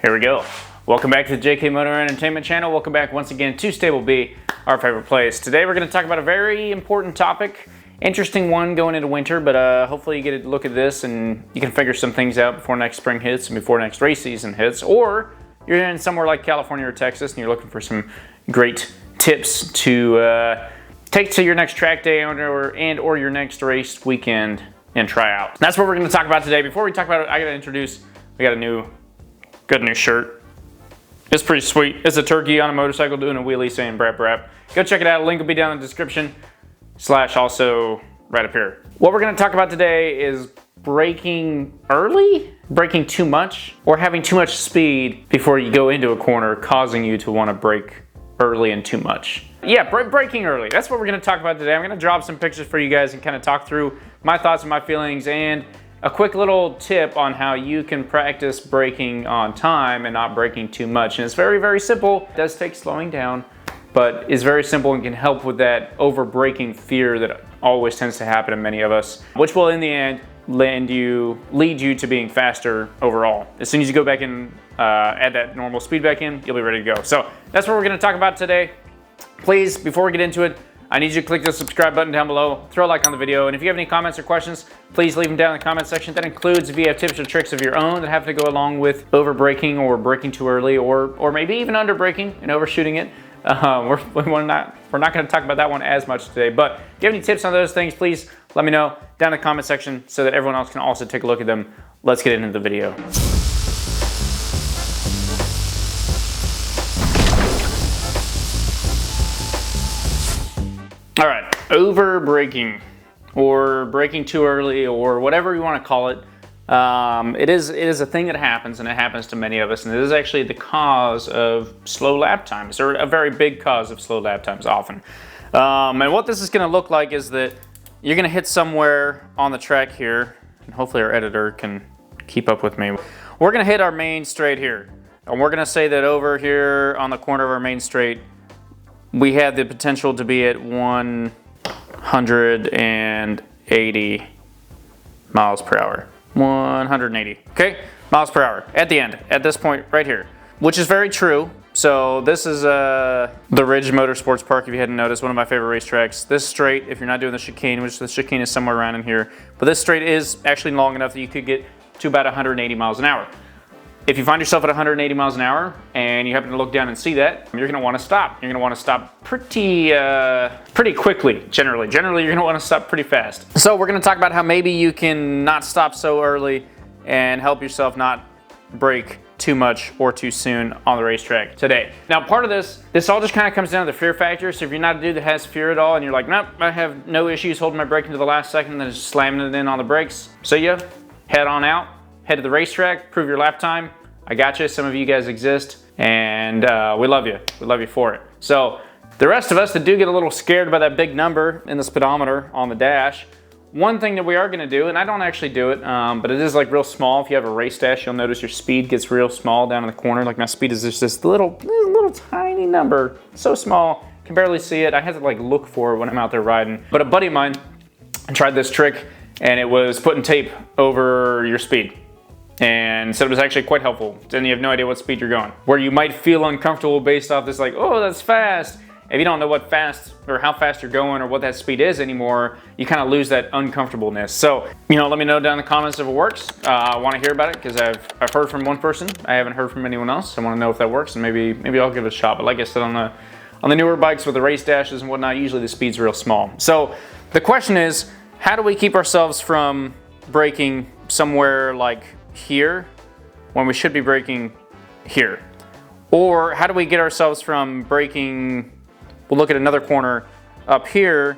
Here we go. Welcome back to the JK Motor Entertainment channel. Welcome back once again to Stable B, our favorite place. Today we're going to talk about a very important topic. Interesting one going into winter, but hopefully you get a look at this and you can figure some things out before next spring hits and before next race season hits. Or you're in somewhere like California or Texas and you're looking for some great tips to take to your next track day or your next race weekend and try out. That's what we're going to talk about today. Before we talk about it, I got to introduce, we got a new shirt. It's pretty sweet. It's a turkey on a motorcycle doing a wheelie saying brap brap. Go check it out. Link will be down in the description / also right up here. What we're going to talk about today is braking early, braking too much, or having too much speed before you go into a corner, causing you to want to brake early and too much. Yeah, braking early. That's what we're going to talk about today. I'm going to drop some pictures for you guys and kind of talk through my thoughts and my feelings and a quick little tip on how you can practice braking on time and not braking too much. And it's very, very simple. It does take slowing down, but it's very simple and can help with that over braking fear that always tends to happen to many of us, which will in the end lead you to being faster overall. As soon as you go back in, add that normal speed back in, you'll be ready to go. So that's what we're going to talk about today. Please, before we get into it, I need you to click the subscribe button down below, throw a like on the video, and if you have any comments or questions, please leave them down in the comment section. That includes if you have tips or tricks of your own that have to go along with over braking or braking too early, or maybe even under braking and overshooting it. We're not going to talk about that one as much today, but if you have any tips on those things, please let me know down in the comment section so that everyone else can also take a look at them. Let's get into the video. All right, over braking or braking too early or whatever you want to call it. It is a thing that happens, and it happens to many of us, and it is actually the cause of slow lap times, or a very big cause of slow lap times often. And what this is going to look like is that you're going to hit somewhere on the track here, and hopefully our editor can keep up with me. We're going to hit our main straight here, and we're going to say that over here on the corner of our main straight, we had the potential to be at 180 miles per hour. 180, okay? Miles per hour at the end, at this point right here, which is very true. So this is the Ridge Motorsports Park, if you hadn't noticed, one of my favorite racetracks. This straight, if you're not doing the chicane, which the chicane is somewhere around in here, but this straight is actually long enough that you could get to about 180 miles an hour. If you find yourself at 180 miles an hour and you happen to look down and see that, you're going to want to stop. You're going to want to stop pretty quickly, generally. Generally, you're going to want to stop pretty fast. So we're going to talk about how maybe you can not stop so early and help yourself not brake too much or too soon on the racetrack today. Now, part of this all just kind of comes down to the fear factor. So if you're not a dude that has fear at all and you're like, nope, I have no issues holding my brake until the last second and then just slamming it in on the brakes. So you head on out. Head to the racetrack, prove your lap time. I got you. Some of you guys exist, and we love you. We love you for it. So the rest of us that do get a little scared by that big number in the speedometer on the dash, one thing that we are going to do, and I don't actually do it, but it is like real small. If you have a race dash, you'll notice your speed gets real small down in the corner. Like my speed is just this little tiny number, so small, can barely see it. I had to like look for it when I'm out there riding. But a buddy of mine tried this trick, and it was putting tape over your speed. And so it was actually quite helpful. Then you have no idea what speed you're going. Where you might feel uncomfortable based off this like, oh, that's fast. If you don't know what fast or how fast you're going or what that speed is anymore, you kind of lose that uncomfortableness. So, let me know down in the comments if it works. I want to hear about it because I've heard from one person. I haven't heard from anyone else. I want to know if that works, and maybe I'll give it a shot. But like I said, on the newer bikes with the race dashes and whatnot, usually the speed's real small. So the question is, how do we keep ourselves from braking somewhere like here when we should be braking here? Or how do we get ourselves from braking, we'll look at another corner up here,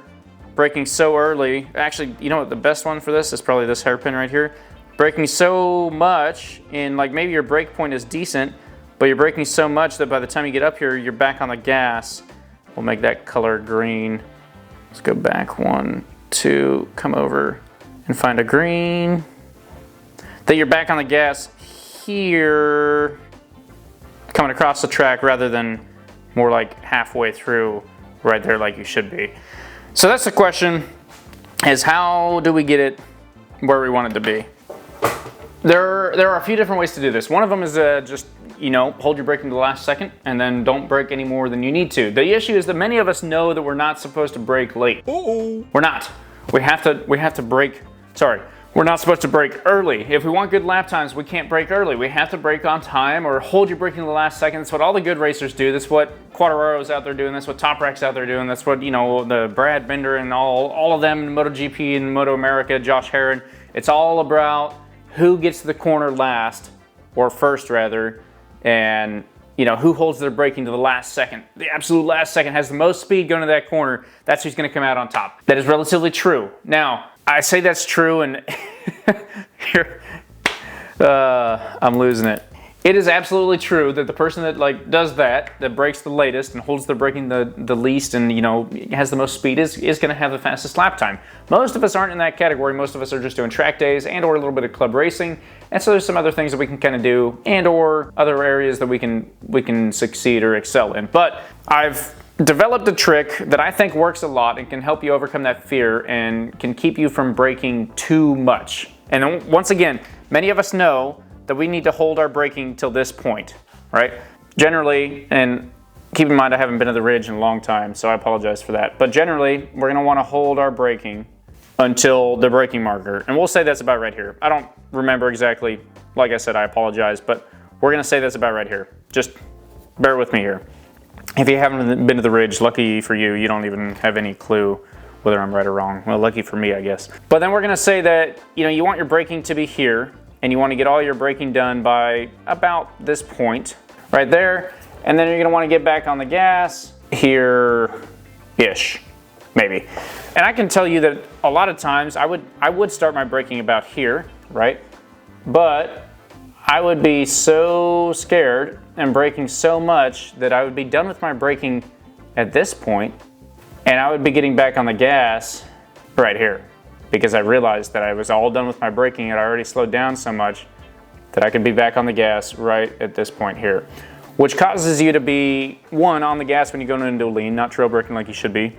braking so early. Actually, you know what the best one for this is? Probably this hairpin right here. Braking so much in, like, maybe your brake point is decent, but you're braking so much that by the time you get up here, you're back on the gas. We'll make that color green. Let's go back 1, 2, come over and find a green. That you're back on the gas here, coming across the track rather than more like halfway through right there like you should be. So that's the question, is how do we get it where we want it to be? There are a few different ways to do this. One of them is just you know, hold your braking to the last second and then don't brake any more than you need to. The issue is that many of us know that we're not supposed to brake late. We're not. We have to brake, sorry. We're not supposed to brake early. If we want good lap times, we can't brake early. We have to brake on time or hold your braking to the last second. That's what all the good racers do. That's what Quadraro's out there doing. That's what Top Rack's out there doing. That's what, you know, the Brad Bender and all of them in MotoGP and Moto America, Josh Herron. It's all about who gets to the corner last, or first rather, and you know, who holds their braking to the last second. The absolute last second has the most speed going to that corner. That's who's going to come out on top. That is relatively true. Now, I say that's true, and here, I'm losing it. It is absolutely true that the person that does that brakes the latest and holds their braking the least and, you know, has the most speed is going to have the fastest lap time. Most of us aren't in that category. Most of us are just doing track days and or a little bit of club racing. And so there's some other things that we can kind of do and or other areas that we can succeed or excel in. But I've developed a trick that I think works a lot and can help you overcome that fear and can keep you from braking too much. And then once again, many of us know that we need to hold our braking till this point, right? Generally, and keep in mind I haven't been to the ridge in a long time, so I apologize for that. But generally, we're gonna wanna hold our braking until the braking marker. And we'll say that's about right here. I don't remember exactly, like I said, I apologize, but we're gonna say that's about right here. Just bear with me here. If you haven't been to the ridge, lucky for you, you don't even have any clue whether I'm right or wrong. Well, lucky for me, I guess. But then we're gonna say that, you know, you want your braking to be here, and you want to get all your braking done by about this point right there, and then you're going to want to get back on the gas here-ish, maybe. And I can tell you that a lot of times I would start my braking about here, right? But I would be so scared and braking so much that I would be done with my braking at this point, and I would be getting back on the gas right here, because I realized that I was all done with my braking and I already slowed down so much that I could be back on the gas right at this point here, which causes you to be, one, on the gas when you go into a lean, not trail braking like you should be,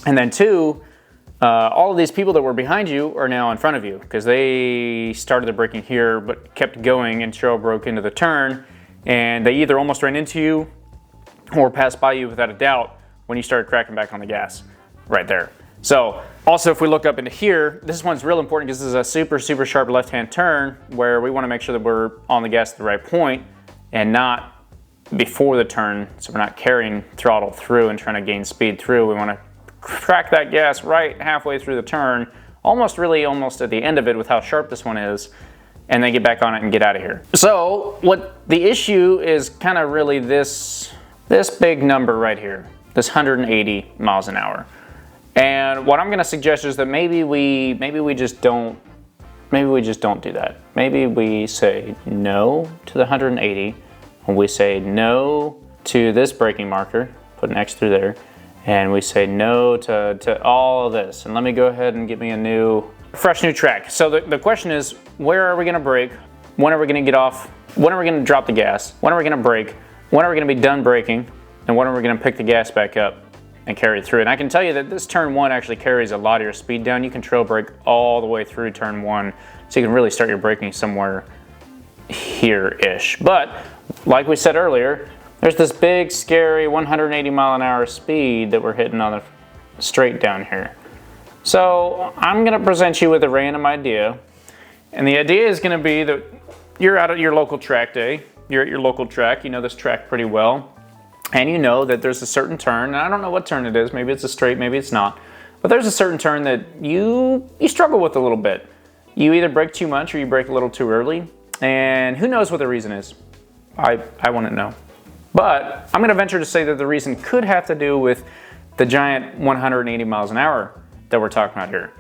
and then two, all of these people that were behind you are now in front of you because they started the braking here but kept going and trail broke into the turn, and they either almost ran into you or passed by you without a doubt when you started cracking back on the gas right there. So also, if we look up into here, this one's real important because this is a super, super sharp left-hand turn where we want to make sure that we're on the gas at the right point and not before the turn, so we're not carrying throttle through and trying to gain speed through. We want to crack that gas right halfway through the turn, almost at the end of it with how sharp this one is, and then get back on it and get out of here. So what the issue is kind of really this big number right here, this 180 miles an hour. And what I'm going to suggest is that maybe we just don't do that. Maybe we say no to the 180, and we say no to this braking marker, put an X through there, and we say no to all of this. And let me go ahead and get me a fresh new track. So the question is, where are we going to brake? When are we going to get off? When are we going to drop the gas? When are we going to brake? When are we going to be done braking? And when are we going to pick the gas back up and carry it through? And I can tell you that this turn one actually carries a lot of your speed down. You can trail brake all the way through turn one, so you can really start your braking somewhere here-ish. But like we said earlier, there's this big, scary 180 mile an hour speed that we're hitting on the straight down here. So I'm gonna present you with a random idea. And the idea is gonna be that you're out at your local track day. You're at your local track, you know this track pretty well. And you know that there's a certain turn, and I don't know what turn it is, maybe it's a straight, maybe it's not, but there's a certain turn that you struggle with a little bit. You either brake too much or you brake a little too early, and who knows what the reason is. I wouldn't know. But I'm gonna venture to say that the reason could have to do with the giant 180 miles an hour that we're talking about here.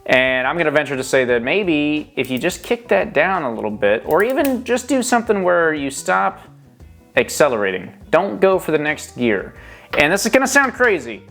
And I'm gonna venture to say that maybe if you just kick that down a little bit, or even just do something where you stop accelerating. Don't go for the next gear. And this is gonna sound crazy.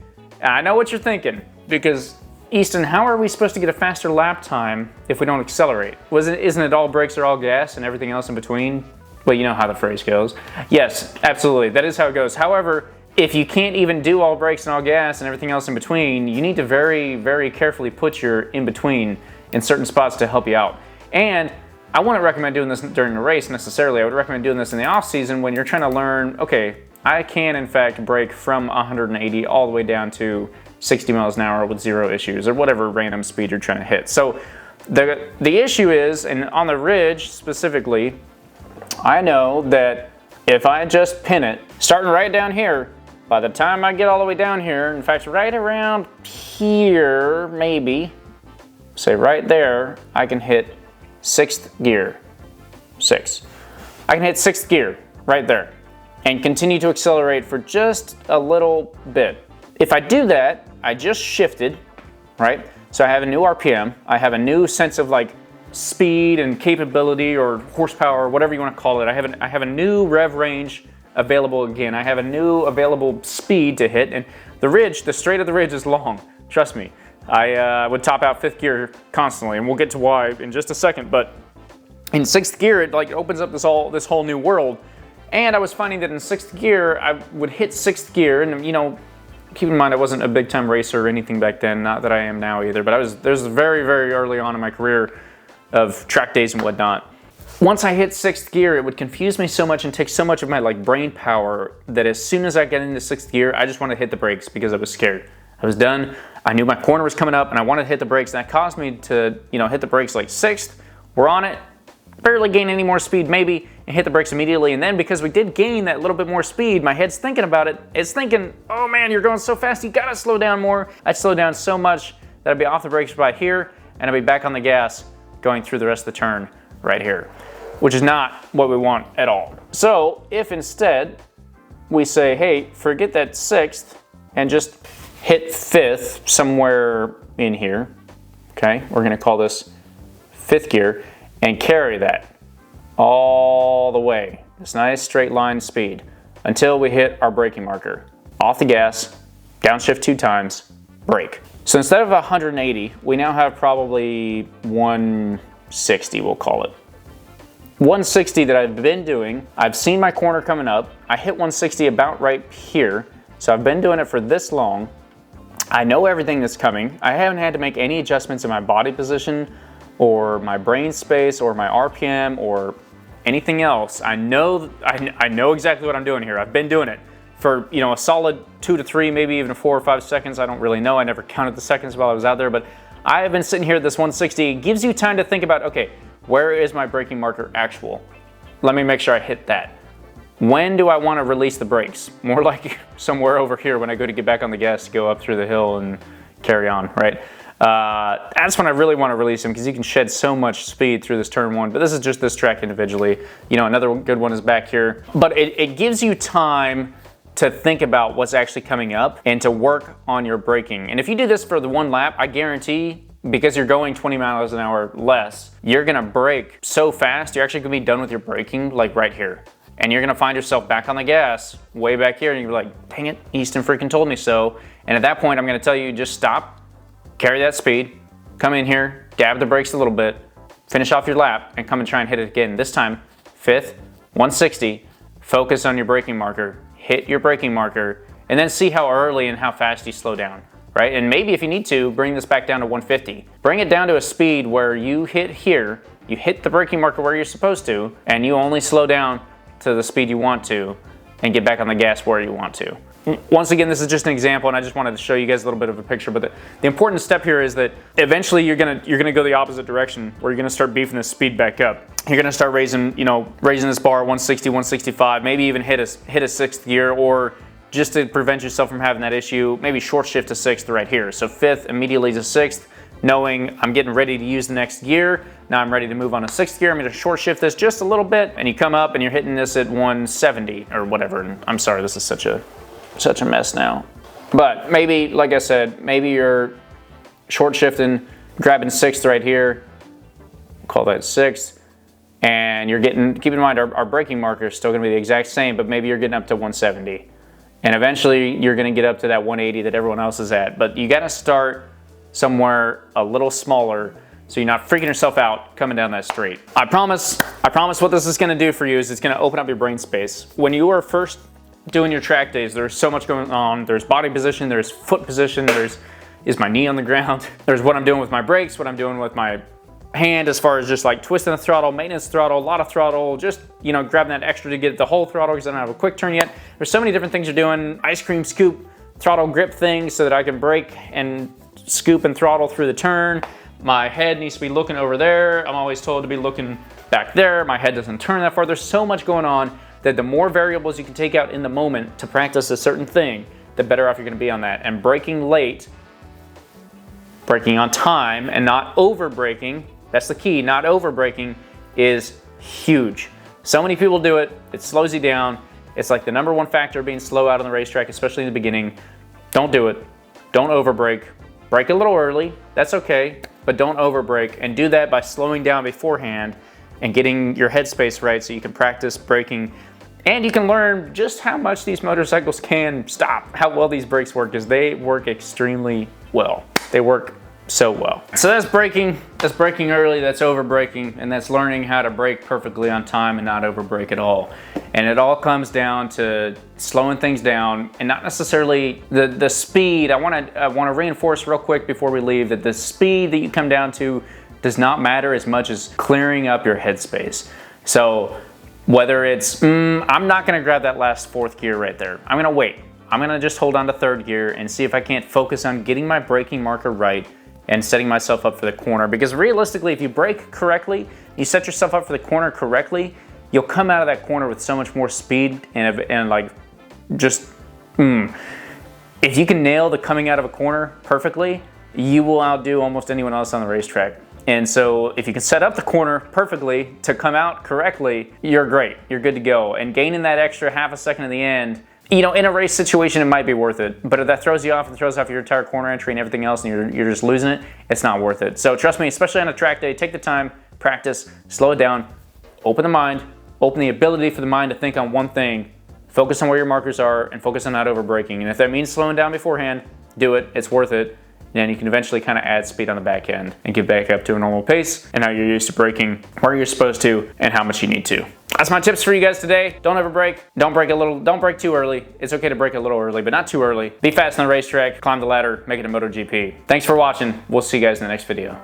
I know what you're thinking, because Easton, how are we supposed to get a faster lap time if we don't accelerate? Isn't it all brakes or all gas and everything else in between? Well, you know how the phrase goes. Yes, absolutely, that is how it goes. However, if you can't even do all brakes and all gas and everything else in between, you need to very, very carefully put your in between in certain spots to help you out. And I wouldn't recommend doing this during a race necessarily. I would recommend doing this in the off season when you're trying to learn, okay, I can in fact brake from 180 all the way down to 60 miles an hour with 0 issues, or whatever random speed you're trying to hit. So the issue is, and on the ridge specifically, I know that if I just pin it, starting right down here, by the time I get all the way down here, in fact, right around here, maybe, say right there, I can hit 6th gear, 6. I can hit 6th gear right there and continue to accelerate for just a little bit. If I do that, I just shifted, right? So I have a new RPM, I have a new sense of like speed and capability or horsepower, whatever you want to call it. I have a new rev range available again. I have a new available speed to hit, and the ridge, the straight of the ridge is long, trust me. I would top out 5th gear constantly, and we'll get to why in just a second, but in 6th gear, it like opens up this whole new world. And I was finding that in 6th gear, I would hit 6th gear, and you know, keep in mind I wasn't a big time racer or anything back then, not that I am now either, but there's very, very early on in my career of track days and whatnot. Once I hit 6th gear, it would confuse me so much and take so much of my like brain power that as soon as I get into 6th gear, I just wanted to hit the brakes because I was scared. I was done. I knew my corner was coming up and I wanted to hit the brakes, and that caused me to, you know, hit the brakes like 6th. We're on it, barely gain any more speed maybe, and hit the brakes immediately. And then because we did gain that little bit more speed, my head's thinking about it. It's thinking, oh man, you're going so fast, you gotta slow down more. I'd slow down so much that I'd be off the brakes right here, and I'd be back on the gas going through the rest of the turn right here, which is not what we want at all. So if instead we say, hey, forget that 6th and just hit 5th somewhere in here, okay? We're gonna call this 5th gear and carry that all the way, this nice straight line speed until we hit our braking marker. Off the gas, downshift 2 times, brake. So instead of 180, we now have probably 160, we'll call it. 160 that I've been doing. I've seen my corner coming up. I hit 160 about right here. So I've been doing it for this long. I know everything that's coming. I haven't had to make any adjustments in my body position or my brain space or my RPM or anything else. I know exactly what I'm doing here. I've been doing it for, you know, a solid 2 to 3, maybe even 4 or 5 seconds. I don't really know. I never counted the seconds while I was out there, but I have been sitting here at this 160. It gives you time to think about, okay, where is my braking marker actual? Let me make sure I hit that. When do I want to release the brakes? More like somewhere over here when I go to get back on the gas to go up through the hill and carry on, right? That's when I really want to release them because you can shed so much speed through this turn 1, but this is just this track individually. You know, another good one is back here. But it gives you time to think about what's actually coming up and to work on your braking. And if you do this for the 1 lap, I guarantee, because you're going 20 miles an hour less, you're gonna brake so fast, you're actually gonna be done with your braking like right here. And you're gonna find yourself back on the gas, way back here, and you're like, dang it, Easton freaking told me so. And at that point, I'm gonna tell you, just stop, carry that speed, come in here, dab the brakes a little bit, finish off your lap, and come and try and hit it again. This time, 5th, 160, focus on your braking marker, hit your braking marker, and then see how early and how fast you slow down, right? And maybe if you need to, bring this back down to 150. Bring it down to a speed where you hit here, you hit the braking marker where you're supposed to, and you only slow down to the speed you want to and get back on the gas where you want to. Once again, this is just an example, and I just wanted to show you guys a little bit of a picture, but the important step here is that eventually you're gonna go the opposite direction, where you're gonna start beefing this speed back up. You're gonna start raising this bar 160, 165, maybe even hit a 6th gear, or just to prevent yourself from having that issue, maybe short shift to 6th right here. So 5th immediately to 6th, knowing I'm getting ready to use the next gear. Now I'm ready to move on to 6th gear. I'm gonna short shift this just a little bit, and you come up and you're hitting this at 170 or whatever. And I'm sorry, this is such a mess now. But maybe, like I said, maybe you're short shifting, grabbing 6th right here, call that 6th, and you're getting, keep in mind our braking marker is still gonna be the exact same, but maybe you're getting up to 170. And eventually you're gonna get up to that 180 that everyone else is at. But you gotta start somewhere a little smaller so you're not freaking yourself out coming down that straight. I promise what this is gonna do for you is it's gonna open up your brain space. When you are first doing your track days, there's so much going on. There's body position, there's foot position, is my knee on the ground, there's what I'm doing with my brakes, what I'm doing with my hand as far as just like twisting the throttle, maintenance throttle, a lot of throttle, just, you know, grabbing that extra to get the whole throttle because I don't have a quick turn yet. There's so many different things you're doing. Ice cream scoop, throttle grip things so that I can brake and scoop and throttle through the turn. My head needs to be looking over there. I'm always told to be looking back there. My head doesn't turn that far. There's so much going on that the more variables you can take out in the moment to practice a certain thing, the better off you're gonna be on that. And braking late, braking on time and not over braking, that's the key, not over braking is huge. So many people do it, it slows you down. It's like the number one factor of being slow out on the racetrack, especially in the beginning. Don't do it, don't over brake. Brake a little early, that's okay, but don't over brake, and do that by slowing down beforehand and getting your headspace right so you can practice braking. And you can learn just how much these motorcycles can stop, how well these brakes work, because they work extremely well. They work so well. So that's braking early, that's over braking, and that's learning how to brake perfectly on time and not over brake at all. And it all comes down to slowing things down and not necessarily the speed. I wanna reinforce real quick before we leave that the speed that you come down to does not matter as much as clearing up your headspace. So whether it's, I'm not gonna grab that last fourth gear right there. I'm gonna wait. I'm gonna just hold on to third gear and see if I can't focus on getting my braking marker right and setting myself up for the corner. Because realistically, if you brake correctly, you set yourself up for the corner correctly, you'll come out of that corner with so much more speed and like just, if you can nail the coming out of a corner perfectly, you will outdo almost anyone else on the racetrack. And so if you can set up the corner perfectly to come out correctly, you're great, you're good to go. And gaining that extra half a second in the end, you know, in a race situation, it might be worth it. But if that throws you off and throws off your entire corner entry and everything else and you're just losing it, it's not worth it. So trust me, especially on a track day, take the time, practice, slow it down, open the mind, open the ability for the mind to think on one thing, focus on where your markers are and focus on not over braking. And if that means slowing down beforehand, do it, it's worth it. Then you can eventually kind of add speed on the back end and get back up to a normal pace. And now you're used to braking where you're supposed to and how much you need to. That's my tips for you guys today. Don't ever brake. Don't brake too early. It's okay to brake a little early, but not too early. Be fast on the racetrack, climb the ladder, make it a MotoGP. Thanks for watching. We'll see you guys in the next video.